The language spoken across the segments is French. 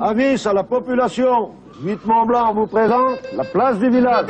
Avis à la population, 8 Mont-Blanc vous présente la place du village.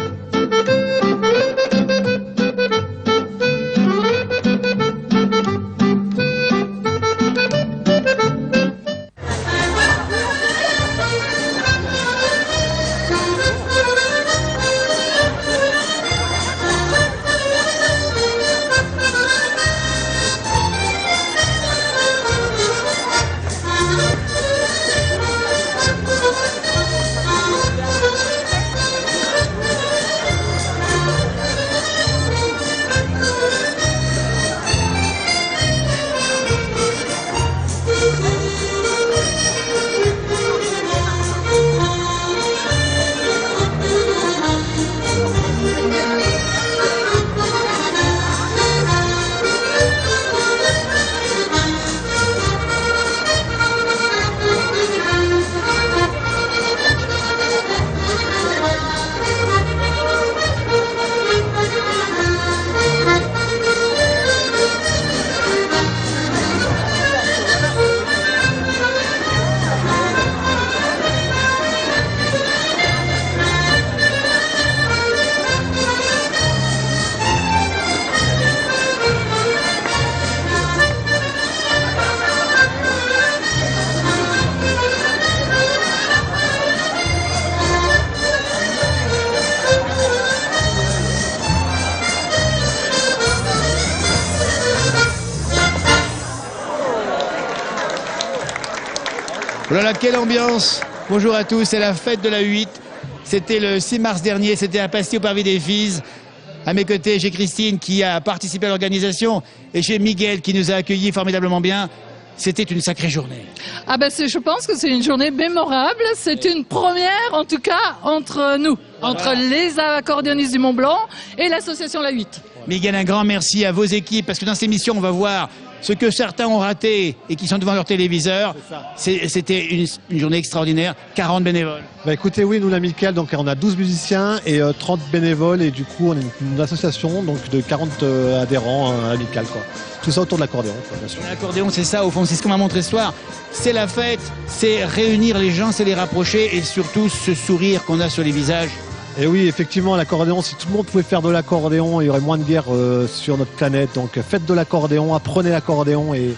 Voilà, quelle ambiance! Bonjour à tous, c'est la fête de la 8. C'était le 6 mars dernier, c'était à Passy au Parvis des Fises. À mes côtés, j'ai Christine qui a participé à l'organisation et j'ai Miguel qui nous a accueillis formidablement bien. C'était une sacrée journée. Ah ben je pense que c'est une journée mémorable. C'est une première, en tout cas, entre nous, entre les accordéonistes du Mont-Blanc et l'association La 8. Miguel, un grand merci à vos équipes parce que dans cette émission, on va voir ce que certains ont raté et qui sont devant leur téléviseur. C'était une journée extraordinaire, 40 bénévoles. Bah écoutez, oui, nous l'amicale, donc on a 12 musiciens et 30 bénévoles et du coup on est une association donc de 40 adhérents amicales quoi. Tout ça autour de l'accordéon, bien sûr. L'accordéon, c'est ça, au fond, c'est ce qu'on m'a montré ce soir. C'est la fête, c'est réunir les gens, c'est les rapprocher et surtout ce sourire qu'on a sur les visages. Et oui, effectivement, l'accordéon, si tout le monde pouvait faire de l'accordéon, il y aurait moins de guerre sur notre planète. Donc faites de l'accordéon, apprenez l'accordéon et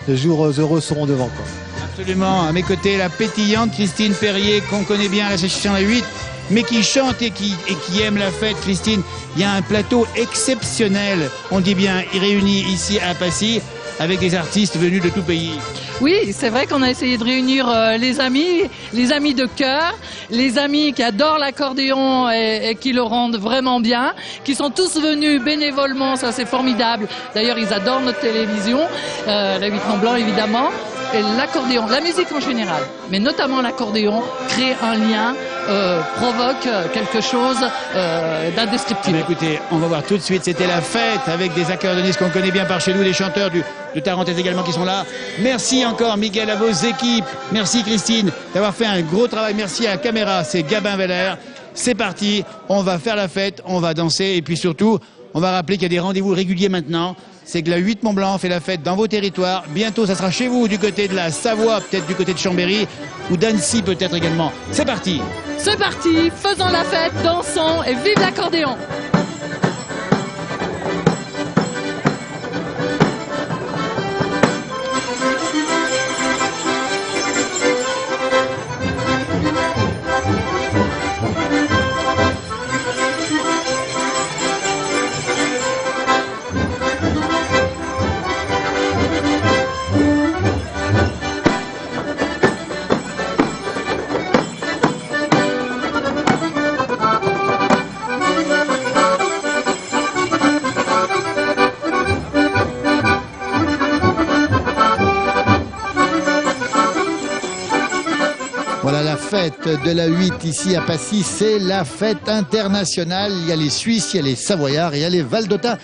les jours heureux seront devant, quoi. Absolument. À mes côtés, la pétillante Christine Perrier, qu'on connaît bien à l'association La 8, mais qui chante et qui aime la fête. Christine, il y a un plateau exceptionnel, on dit bien, réuni ici à Passy, avec des artistes venus de tout pays. Oui, c'est vrai qu'on a essayé de réunir les amis de cœur, les amis qui adorent l'accordéon et qui le rendent vraiment bien, qui sont tous venus bénévolement, ça c'est formidable. D'ailleurs, ils adorent notre télévision, la 8 Mont-Blanc évidemment. Et l'accordéon, la musique en général, mais notamment l'accordéon, crée un lien, provoque quelque chose d'indescriptible. Écoutez, on va voir tout de suite, c'était la fête avec des accordéonistes qu'on connaît bien par chez nous, les chanteurs de Tarentaise également qui sont là. Merci encore Miguel à vos équipes, merci Christine d'avoir fait un gros travail, merci à la caméra, c'est Gabin Veller. C'est parti, on va faire la fête, on va danser et puis surtout, on va rappeler qu'il y a des rendez-vous réguliers maintenant. C'est que la 8 Mont-Blanc fait la fête dans vos territoires. Bientôt, ça sera chez vous, du côté de la Savoie, peut-être du côté de Chambéry, ou d'Annecy peut-être également. C'est parti! C'est parti, faisons la fête, dansons et vive l'accordéon! Voilà la fête de la 8 ici à Passy, c'est la fête internationale. Il y a les Suisses, il y a les Savoyards, il y a les Valdôtains,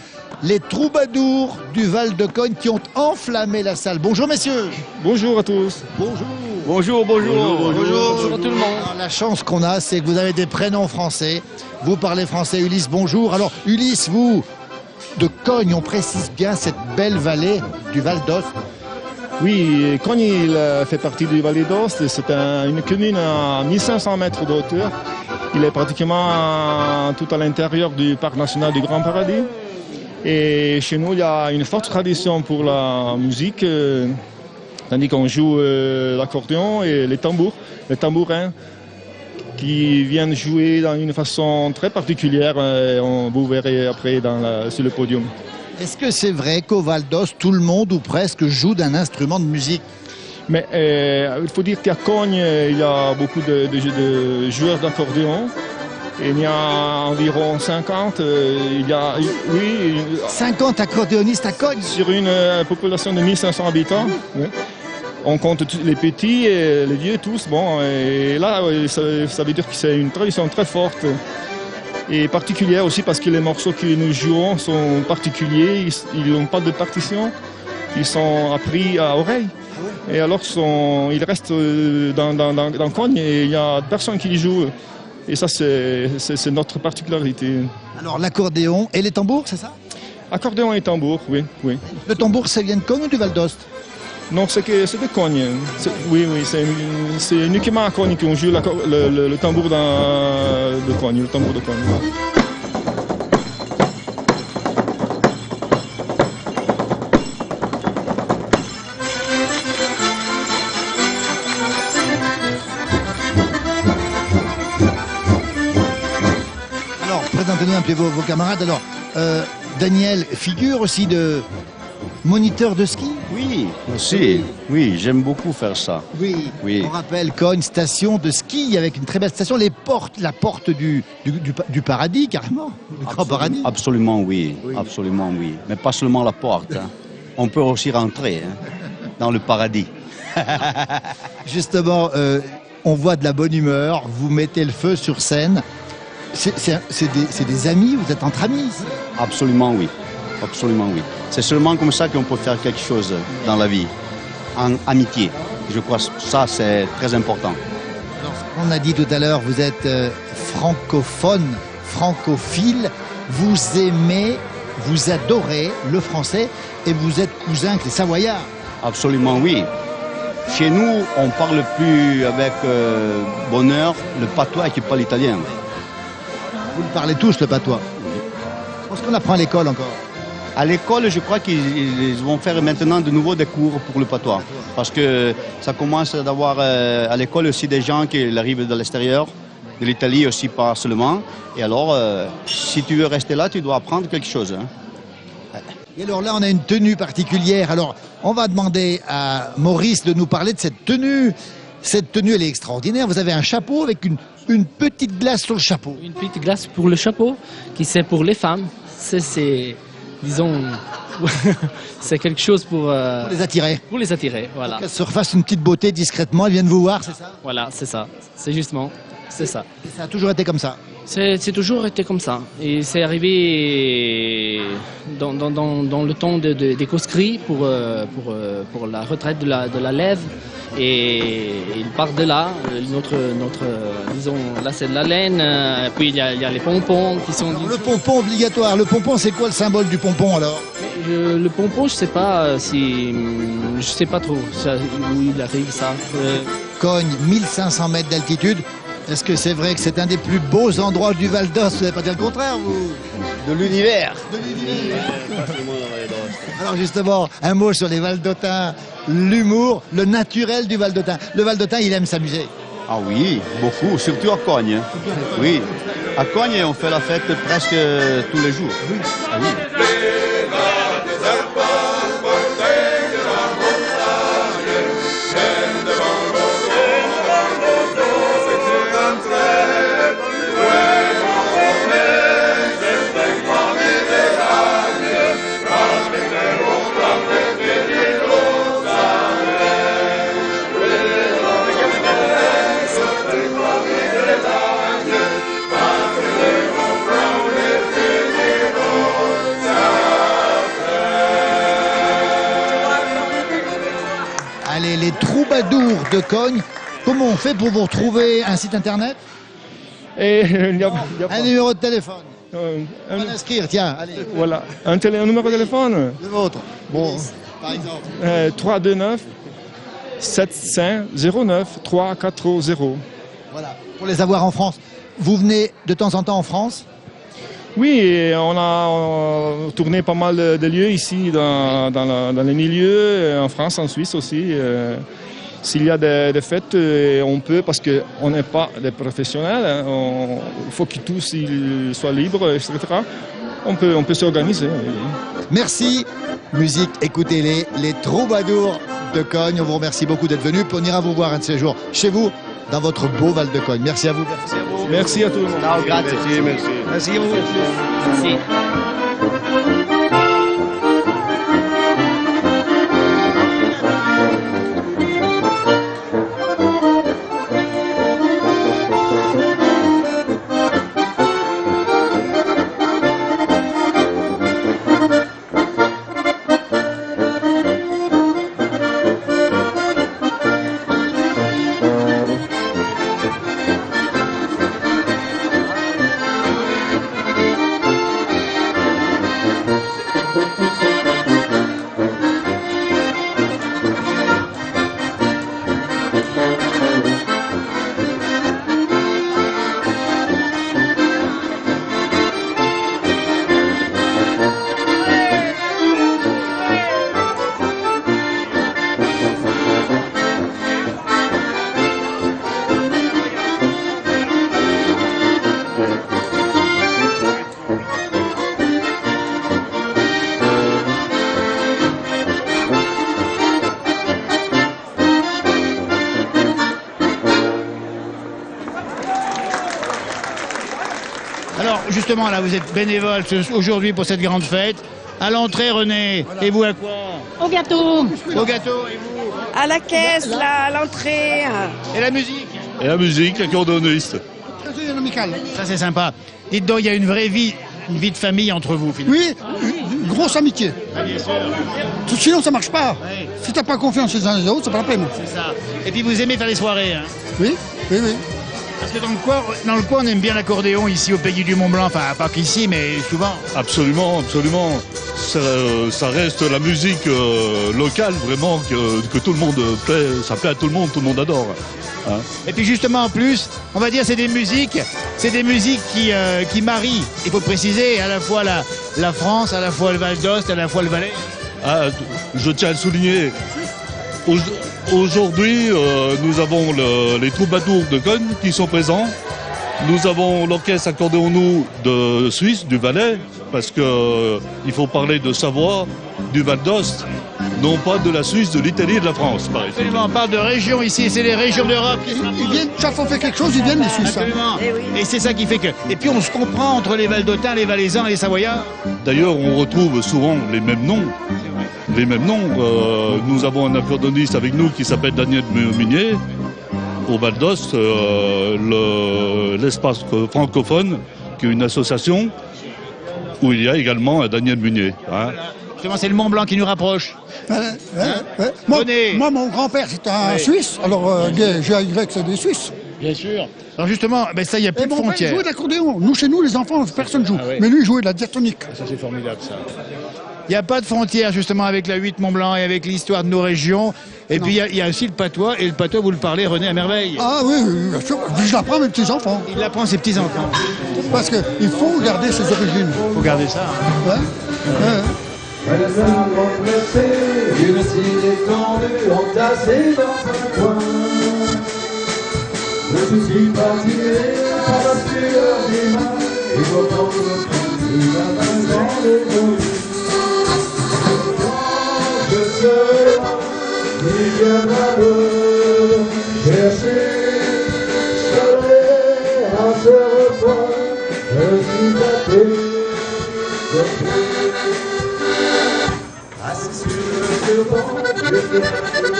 les troubadours du Val-de-Cogne qui ont enflammé la salle. Bonjour messieurs. Bonjour à tous. Bonjour. Bonjour, bonjour. Bonjour à tout le monde. Alors, la chance qu'on a, c'est que vous avez des prénoms français. Vous parlez français. Ulysse, bonjour. Alors Ulysse, vous, de Cogne, on précise bien cette belle vallée du Val d'Ost. Oui, Cogne il fait partie du Val d'Aoste. C'est une commune à 1500 mètres de hauteur. Il est pratiquement tout à l'intérieur du parc national du Grand Paradis. Et chez nous, il y a une forte tradition pour la musique, tandis qu'on joue l'accordéon et les tambourins, qui viennent jouer d'une façon très particulière. Vous verrez après sur le podium. Est-ce que c'est vrai qu'au Val d'Aoste, tout le monde ou presque joue d'un instrument de musique? Mais il faut dire qu'à Cogne, il y a beaucoup de joueurs d'accordéon. Il y a environ 50. 50 accordéonistes à Cogne? Sur une population de 1500 habitants. Oui. On compte les petits et les vieux tous. Bon, et là, ça veut dire que c'est une tradition très forte et particulière aussi parce que les morceaux que nous jouons sont particuliers. Ils n'ont pas de partition. Ils sont appris à oreille. Et alors, ils restent dans Cogne et il n'y a personne qui les joue. Et ça, c'est notre particularité. Alors, l'accordéon et les tambours, c'est ça? Accordéon et tambour, oui. Le tambour, ça vient de Cogne ou du Val d'Aoste? Non, c'est de Cogne. Oui, c'est uniquement à Cogne qu'on joue le tambour de Cogne, le tambour de Cogne. Alors, présentez-nous un peu vos camarades. Alors, Daniel, figure aussi de moniteur de ski? Oui, aussi. Oui, j'aime beaucoup faire ça. Oui. Oui. On rappelle Cogne, station de ski avec une très belle station. La porte du paradis, carrément. Du grand paradis. Absolument oui. Absolument oui. Mais pas seulement la porte. Hein. On peut aussi rentrer dans le paradis. Justement, on voit de la bonne humeur. Vous mettez le feu sur scène. C'est des amis, vous êtes entre amis ici? Absolument oui. Absolument oui. C'est seulement comme ça qu'on peut faire quelque chose dans la vie. En amitié. Je crois que ça, c'est très important. Alors, on a dit tout à l'heure, vous êtes francophone, francophile. Vous aimez, vous adorez le français et vous êtes cousin avec les Savoyards. Absolument oui. Chez nous, on parle plus avec bonheur le patois qui parle italien. Vous le parlez tous, le patois. Est-ce qu'on apprend à l'école encore? À l'école, je crois qu'ils vont faire maintenant de nouveau des cours pour le patois. Parce que ça commence d'avoir à l'école aussi des gens qui arrivent de l'extérieur, de l'Italie aussi pas seulement. Et alors, si tu veux rester là, tu dois apprendre quelque chose. Hein. Et alors là, on a une tenue particulière. Alors, on va demander à Maurice de nous parler de cette tenue. Cette tenue, elle est extraordinaire. Vous avez un chapeau avec une petite glace sur le chapeau. Une petite glace pour le chapeau, qui c'est pour les femmes. C'est disons, c'est quelque chose pour les attirer. Pour les attirer, voilà. Qu'elles se refassent une petite beauté discrètement, elles viennent vous voir, c'est ça? Voilà, c'est ça. C'est justement, c'est ça. Et ça a toujours été comme ça? C'est toujours été comme ça. Et c'est arrivé dans le temps des conscrits pour la retraite de la lève. Et il part de là, disons, là c'est de la laine, puis il y a les pompons qui sont... Alors, le pompon obligatoire, le pompon c'est quoi le symbole du pompon alors? Le pompon, je sais pas trop où il arrive ça. Cogne, 1500 mètres d'altitude. Est-ce que c'est vrai que c'est un des plus beaux endroits du Val d'Aoste? Vous n'avez pas dit le contraire, vous? De l'univers. Alors justement, un mot sur les Valdôtains, l'humour, le naturel du Valdôtain. Le Valdôtain, il aime s'amuser. Ah oui, beaucoup, surtout à Cogne. Oui, à Cogne, on fait la fête presque tous les jours. Ah oui. Allez, les troubadours de Cogne, comment on fait pour vous retrouver? Un site internet? Et il y a pas- Un numéro de téléphone? un- On va l'inscrire, tiens, allez, voilà, un numéro de téléphone. le vôtre. Bon, par exemple. 329 7509 340. Voilà, pour les avoir en France. Vous venez de temps en temps en France? Oui, et on a tourné pas mal de lieux ici dans les milieux, en France, en Suisse aussi. S'il y a des fêtes, on peut, parce qu'on n'est pas des professionnels, hein, il faut que tous ils soient libres, etc. On peut s'organiser. Merci. Musique, écoutez-les, les Troubadours de Cogne. On vous remercie beaucoup d'être venus. Puis on ira vous voir un de ces jours chez vous, dans votre beau Val de Cogne. Merci à vous. Merci à vous. Merci à tout le monde. Ciao, grazie. Merci à vous. Merci. Alors justement là vous êtes bénévole aujourd'hui pour cette grande fête. À l'entrée René, et vous à quoi? Au gâteau. Au gâteau, et vous? À la caisse, là, à l'entrée. Et la musique? Et la musique, accordéoniste. Ça c'est sympa. Dites donc, il y a une vraie vie, une vie de famille entre vous finalement. Oui, une grosse amitié. Ah, bien sûr. Sinon ça marche pas. Oui. Si t'as pas confiance les uns les autres, c'est pas la peine. C'est ça. Et puis vous aimez faire les soirées, hein? Oui, oui, oui. Parce que dans le coin, on aime bien l'accordéon ici au Pays du Mont Blanc. Enfin, pas qu'ici, mais souvent. Absolument, absolument. Ça reste la musique locale vraiment que tout le monde plaît. Ça plaît à tout le monde adore. Hein. Et puis justement en plus, on va dire c'est des musiques qui marient, il faut préciser, à la fois la France, à la fois le Val d'Ost, à la fois le Valais. Ah, je tiens à le souligner. Aujourd'hui, nous avons les Troubadours de Cogne qui sont présents. Nous avons l'orchestre accordéon de Suisse, du Valais, parce qu'il faut parler de Savoie, du Val d'Ost, non pas de la Suisse, de l'Italie et de la France, par exemple. Absolument, on parle de régions ici, c'est les régions d'Europe. Ils viennent, chaque fois qu'on fait quelque chose, ils viennent les Suisses. Absolument. Et c'est ça qui fait que. Et puis on se comprend entre les Valdôtains, les Valaisans et les Savoyards. D'ailleurs, on retrouve souvent les mêmes noms. Les mêmes noms. Nous avons un accordéoniste avec nous qui s'appelle Daniel Munier. Au Val d'Ost, l'espace francophone, qui est une association où il y a également un Daniel Munier. Hein. Justement, c'est le Mont Blanc qui nous rapproche. Moi, mon grand-père, c'est un Suisse. Alors, GAY, c'est des Suisses. Bien sûr. Alors justement, ben ça, il n'y a plus Et de mon père frontières. jouait de l'accordéon. Nous, chez nous, les enfants, personne joue. Ah ouais. Mais lui, il jouait de la diatonique. Ça, c'est formidable, ça. Il n'y a pas de frontières, justement, avec la 8 Mont Blanc et avec l'histoire de nos régions. Et puis, il y a aussi le patois. Et le patois, vous le parlez, René, à merveille. Ah oui, bien sûr. Je l'apprends à mes petits-enfants. Il l'apprend à ses petits-enfants. Parce qu'il faut garder ses origines. Il faut garder ça. Ouais. Ouais. Elles sont pressées, une cire étendue, entassée dans un coin. Je ne suis pas tiré par la sueur des mains, et pourtant je suis la main dans les dos. Je serai qui viendra me chercher, je serai à ce repas, je suis appelé. Assis sur le banc,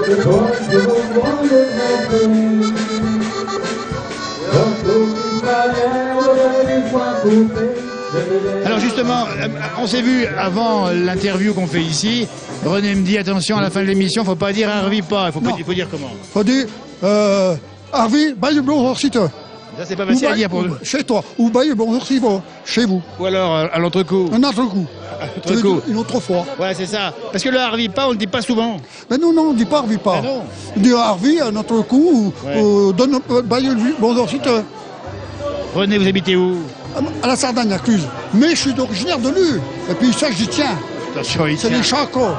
le banc de mon grand de Alors justement, on s'est vu avant l'interview qu'on fait ici. René me dit attention, à la fin de l'émission, faut pas dire Harvey pas. Il faut dire comment? Faut dire, Harvey, bij je broer zitten. Ça, c'est pas facile à dire pour nous. Chez toi. Ou baille, bonjour, si va. Chez vous. Ou alors à l'entrecou. Un autre coup. Une autre fois. Ouais, c'est ça. Parce que le Harvey pas, on le dit pas souvent. Mais non, on ne dit pas Harvey pas. Ah non. On dit Harvey, un autre coup, ou donne baille, bonjour, si tu veux. René, vous habitez où? À la Sardaigne, à Cluse. Mais je suis originaire de Lue. Et puis ça, j'y tiens. Attention, il C'est tient. les Chacos.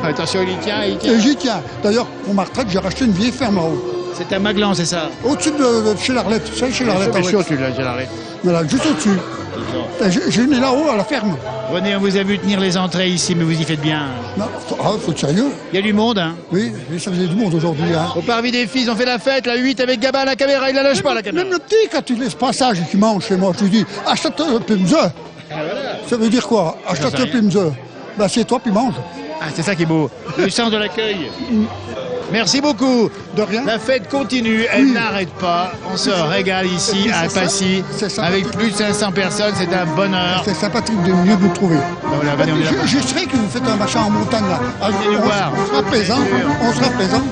Attention, il y tient, il Et tient. j'y tiens. D'ailleurs, pour ma retraite, j'ai racheté une vieille ferme là-haut. C'est à Maglan, c'est ça? Au-dessus de chez l'Arlette. C'est chez l'Arlette. Je suis au-dessus, là, j'ai l'arrêt. Voilà, juste au-dessus. J'ai une là-haut à la ferme. René, on vous a vu tenir les entrées ici, mais vous y faites bien. Non, faut être sérieux. Il y a du monde, hein? Oui, ça faisait du monde aujourd'hui. Hein. Au parvis des fils, on fait la fête, la 8 avec Gabin à la caméra, il la lâche pas la caméra. Même le petit, quand il laisse passage et qu'il mange chez moi, je lui dis achète le pimze. Ça veut dire quoi? Achète le pimze. Ben, assieds-toi puis mange. Ah, c'est ça qui est beau. Le sens de l'accueil. Merci beaucoup. De rien. La fête continue, elle n'arrête pas. On se régale ici à Passy avec plus de 500 personnes, c'est un bonheur. C'est sympathique de mieux vous trouver. Voilà, venez, on est là. Je serais que vous faites un machin en montagne là. Venez nous voir. On sera plaisant. On sera plaisant.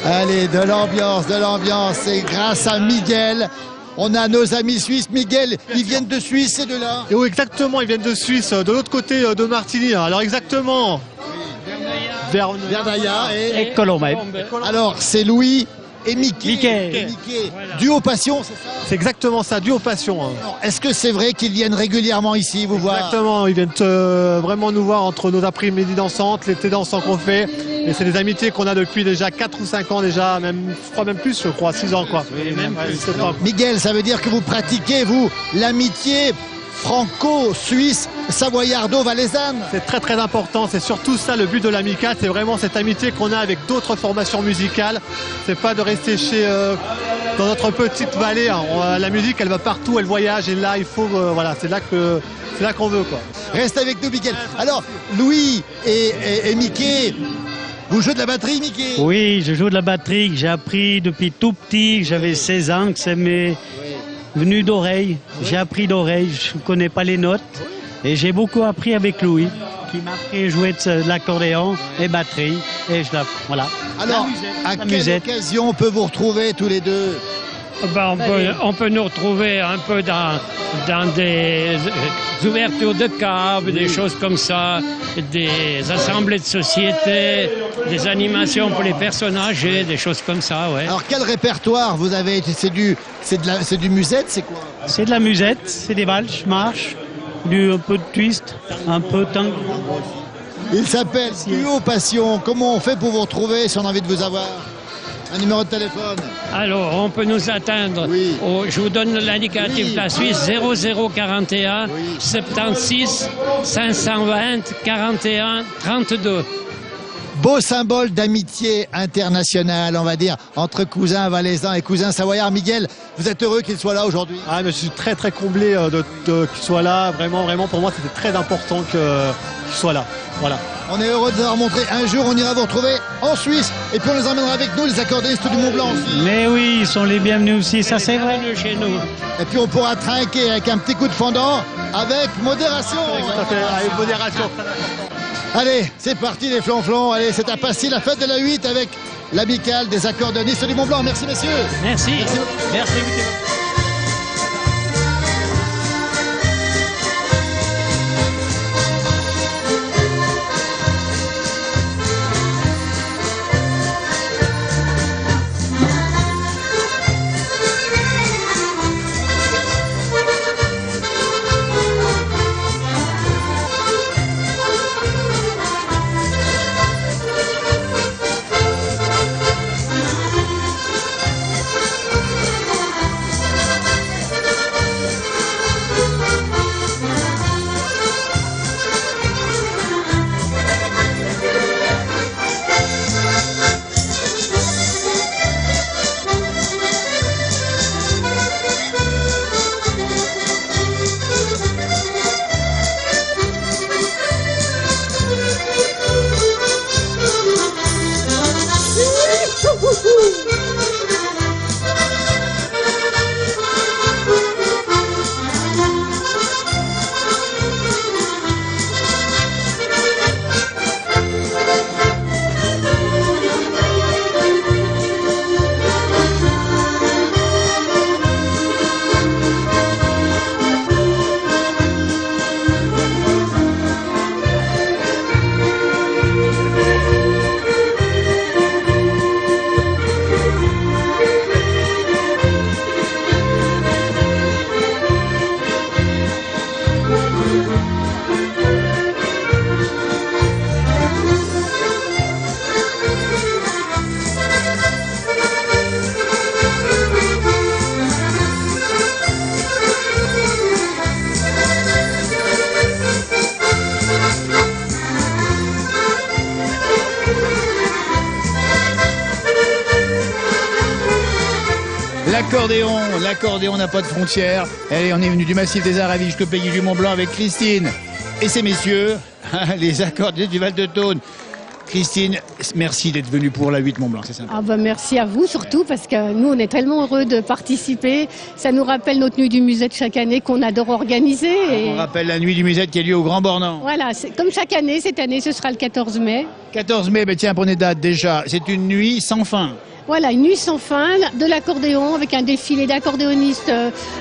Allez, de l'ambiance. Et grâce à Miguel, on a nos amis suisses. Miguel, ils viennent de Suisse et de là. Et oui, exactement, ils viennent de Suisse, de l'autre côté de Martigny. Alors exactement. Verdaya et Colombes. Alors, c'est Louis et Mickey. Duo Passion, c'est ça? C'est exactement ça, Duo Passion. Est-ce que c'est vrai qu'ils viennent régulièrement ici vous voir? Exactement, ils viennent vraiment nous voir entre nos après-midi dansantes, l'été dansant qu'on fait. Et c'est des amitiés qu'on a depuis déjà 4 ou 5 ans déjà, même, je crois même plus, 6 ans quoi. Oui, même plus. Alors, Miguel, ça veut dire que vous pratiquez, vous, l'amitié franco-suisse, savoyardo-valaisanne. C'est très très important, c'est surtout ça le but de l'Amica, c'est vraiment cette amitié qu'on a avec d'autres formations musicales. C'est pas de rester dans notre petite vallée, hein. La musique elle va partout, elle voyage et là il faut, voilà, c'est là qu'on veut quoi. Reste avec nous Miguel. Alors Louis et Mickey, vous jouez de la batterie Mickey? Oui, je joue de la batterie, j'ai appris depuis tout petit, j'avais 16 ans, que ça m'est venu d'oreille. J'ai appris d'oreille, je ne connais pas les notes. Et j'ai beaucoup appris avec Louis, qui m'a appris à jouer de l'accordéon et batterie. Et voilà. Alors, à quelle occasion on peut vous retrouver tous les deux? On peut nous retrouver un peu dans des ouvertures de caves, des choses comme ça, des assemblées de société, des animations pour les personnes âgées, des choses comme ça, ouais. Alors quel répertoire vous avez? C'est du musette, c'est quoi? C'est de la musette, c'est des valses, marches, un peu de twist, un peu de tango. Il s'appelle Duo Passion. Comment on fait pour vous retrouver si on a envie de vous avoir? Un numéro de téléphone? Alors, on peut nous atteindre. Je vous donne l'indicatif de la Suisse, 0041 76 520 41 32. Beau symbole d'amitié internationale, on va dire, entre cousins valaisans et cousins savoyards. Miguel, vous êtes heureux qu'il soit là aujourd'hui? Ah, mais je suis très très comblé qu'il soit là. Vraiment, pour moi, c'était très important qu'il soit là. Voilà. On est heureux de vous avoir montré. Un jour, on ira vous retrouver en Suisse. Et puis on les emmènera avec nous, les accordéistes du Mont Blanc aussi. Mais oui, ils sont les bienvenus aussi, ça c'est vrai. Chez nous. Et puis on pourra trinquer avec un petit coup de fondant, avec modération. Tout à fait, avec modération. Allez, c'est parti les flonflons. Allez, c'est à Passy, la fête de la 8 avec l'amicale des accordéonistes du Mont Blanc. Merci messieurs. Merci. Merci. L'accordéon n'a pas de frontières. Allez, on est venu du massif des Aravis jusqu'au pays du Mont Blanc avec Christine et ces messieurs, les accordéonistes du Val-de-Thône. Christine, merci d'être venue pour la 8 Mont Blanc, c'est sympa. Ah bah merci à vous surtout parce que nous on est tellement heureux de participer. Ça nous rappelle notre nuit du musette chaque année qu'on adore organiser. Et... On rappelle la nuit du musette qui a lieu au Grand Bornand. Voilà, comme chaque année, cette année ce sera le 14 mai. 14 mai, ben tiens, prenez date déjà. C'est une nuit sans fin. Voilà, une nuit sans fin, de l'accordéon avec un défilé d'accordéonistes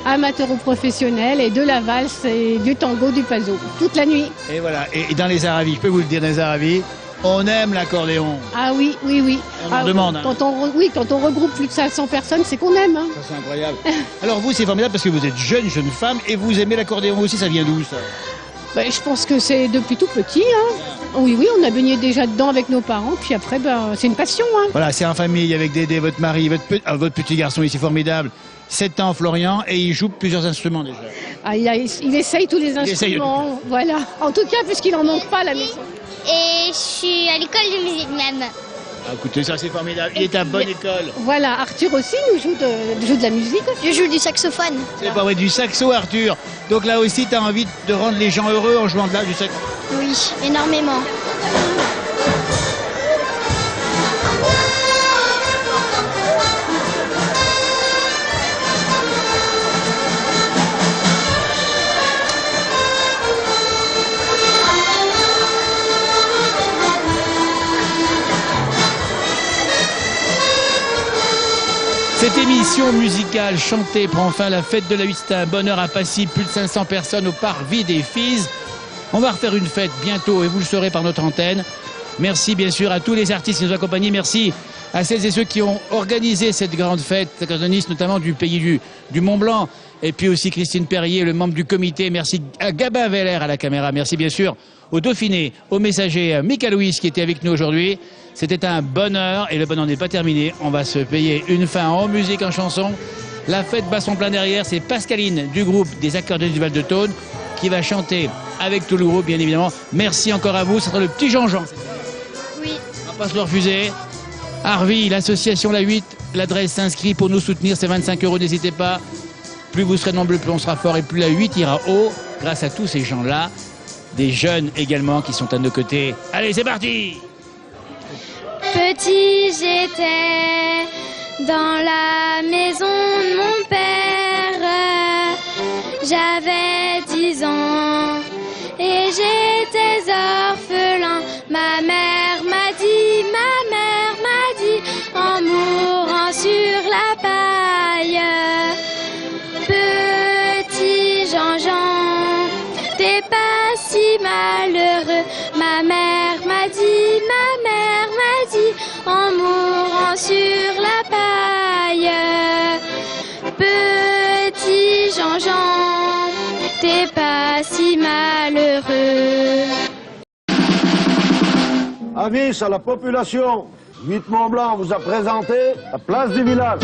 amateurs ou professionnels et de la valse et du tango, du paso, toute la nuit. Et voilà, et dans les Aravis, je peux vous le dire, dans les Aravis, on aime l'accordéon. Ah oui, oui, oui. On en demande. Hein. Quand on regroupe plus de 500 personnes, c'est qu'on aime. Hein. Ça, c'est incroyable. Alors vous, c'est formidable parce que vous êtes jeune femme, et vous aimez l'accordéon aussi, ça vient d'où ça? Ben, je pense que c'est depuis tout petit. Hein. Oui, oui, on a baigné déjà dedans avec nos parents, puis après, c'est une passion. Hein. Voilà, c'est en famille avec Dédé, votre mari, votre petit garçon ici, formidable. 7 ans, Florian, et il joue plusieurs instruments déjà. Ah, il essaye tous les instruments, voilà. En tout cas, puisqu'il n'en manque pas à la maison. Et je suis à l'école de musique même. Ah, écoutez, ça c'est formidable, il est à bonne école. Voilà, Arthur aussi nous joue de la musique. Je joue du saxophone. C'est pas vrai, du saxo, Arthur. Donc là aussi, tu as envie de rendre les gens heureux en jouant du saxo. Oui, énormément. Cette émission tradition musicale chantée prend fin. La fête de la 8, c'est un bonheur à Passy. Plus de 500 personnes au parvis des Fises. On va refaire une fête bientôt et vous le saurez par notre antenne. Merci bien sûr à tous les artistes qui nous accompagnent. Merci à celles et ceux qui ont organisé cette grande fête accordéoniste, notamment du pays du Mont-Blanc. Et puis aussi Christine Perrier, le membre du comité. Merci à Gabin Veller à la caméra. Merci bien sûr au Dauphiné, au messager Mika Louis qui était avec nous aujourd'hui. C'était un bonheur et le bonheur n'est pas terminé. On va se payer une fin en musique, en chanson. La fête bat son plein derrière. C'est Pascaline du groupe des accordéonistes du Val-de-Thône qui va chanter avec tout le groupe, bien évidemment. Merci encore à vous. Ce sera le petit Jean-Jean. Oui. On va pas se le refuser. Harvey, l'association La 8, l'adresse s'inscrit pour nous soutenir, c'est 25 €, n'hésitez pas. Plus vous serez nombreux, plus on sera fort et plus la 8 ira haut grâce à tous ces gens-là. Des jeunes également qui sont à nos côtés. Allez, c'est parti! Petit, j'étais dans la maison de mon père. J'avais 10 ans et j'étais orphelin. Ma mère m'a dit, en mourant sur la paille. Petit Jean-Jean, t'es pas si malheureux. Ma mère m'a dit, en mourant sur la paille. Petit Jean-Jean, t'es pas si malheureux. Avis à la population, 8 Mont-Blanc vous a présenté la place du village.